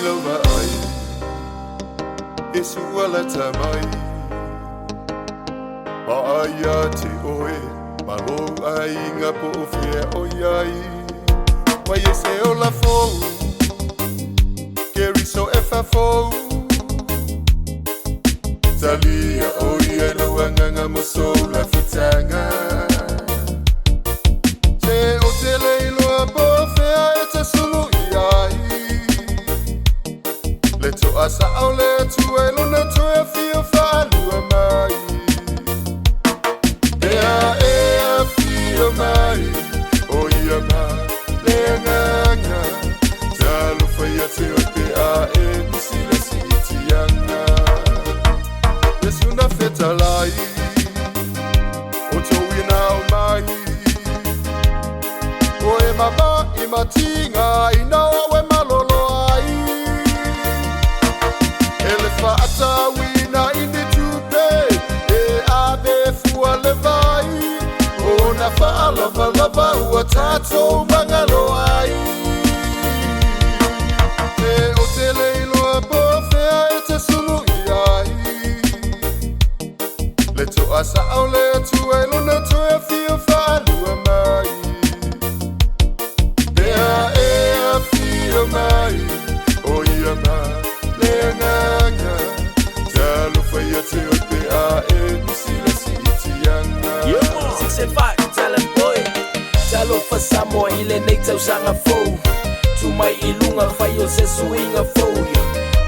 ilo ma ai Esu wala tamai Ma ai a te oe Ma lo ai ngā po o fia o iai Wai e se o la fou Keri so e fa fou Talia o ia no anganga mo so la fitanga Te o te leilo a po fea e te sulu iai Le to asa au le tu e luna to e fio whaalua mai Ea fio mai O ia ma le anganga Talo whaia te o te a e musila si itianga Una feta lai O tau ina o mai O e mama i matinga Ina o e malolo ai Ele whaata wina indi tupe E abe fua le vai O na whaalava lava ua tatou mangalo ai Te o te leiloa pofea e te sulu i ai Le to asa au le tu e luna tu e fio whaalua mai Ea fio mai O ia ma le nganga Talo whaia te o te a e musila si itianga 675 talent boy Talo fa Samoa i le nei tau sanga fou Tu mai i lunga whai o se suinga fou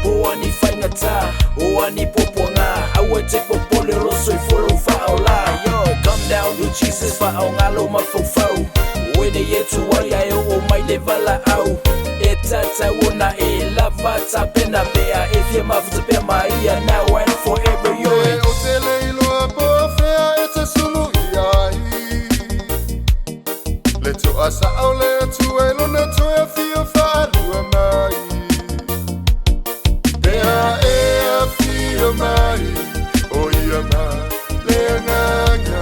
O ani whainga tā, o ani popo ngā Aua te popole roso I follow whao la Yo, come down to Jesus whao ngalo ma fau fau Wene e tu wai ai o mai le vala au E tata una e lava ta pena bea E fia mafuta pia maia now and forever yo E o te leilo a pofea e te sulu i ai Le to asa au le tu e luna tu e fio whaalua mai Ea fio mai O ia ma le nganga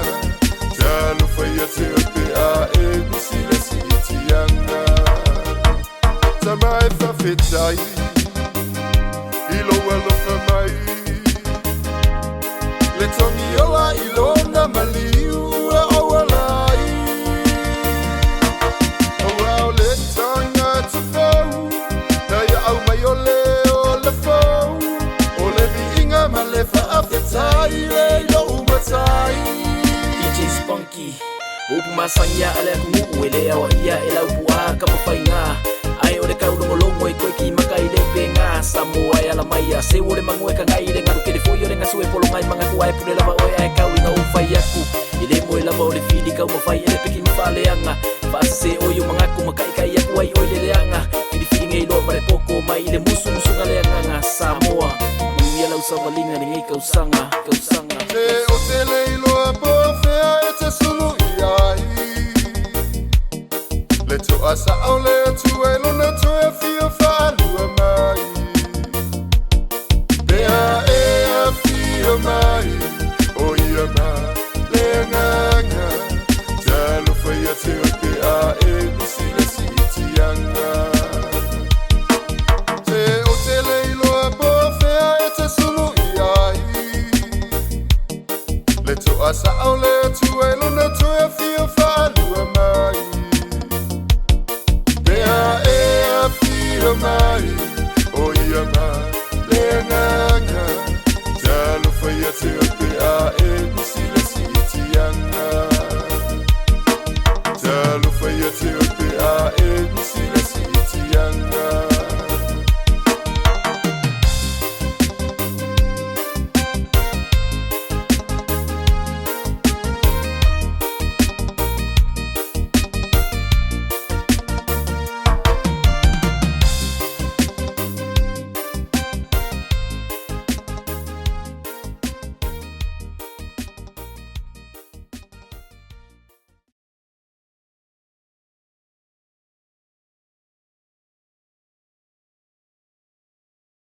Talo whaia te o te a e musila si itianga Tama e whawhetai Ilo alofa mai Le tongi ola ilona maliu a owalai O au le tanga tu fau Naya au mai o le fau O le viinga ma le whaawhetai le ilo umatai DJ Spunky Upu masanya ale aku ngu ele awa ia e lau pua ka mawhainga Ai o le kaurungo longo I koe ki maka I le venga Samoa e ala maia Se o le mangu e ka ngai le ngaru ke le foi o le ngasu e polo mai Manga kua e pune lava o e kau inga ufai aku I le moe lava o le fili kau mawhai e le peki mawhaleanga Fasa se o yo mangaku makai kai aku ai o le leanga Fili fili ngei loa mare poko mai I le musu musunga le anganga Samoa Ia lau sawalinga ni ngai kausanga Te o te leilo a pofea e te sulu i ai Le to asa au le tu e luna tu e fio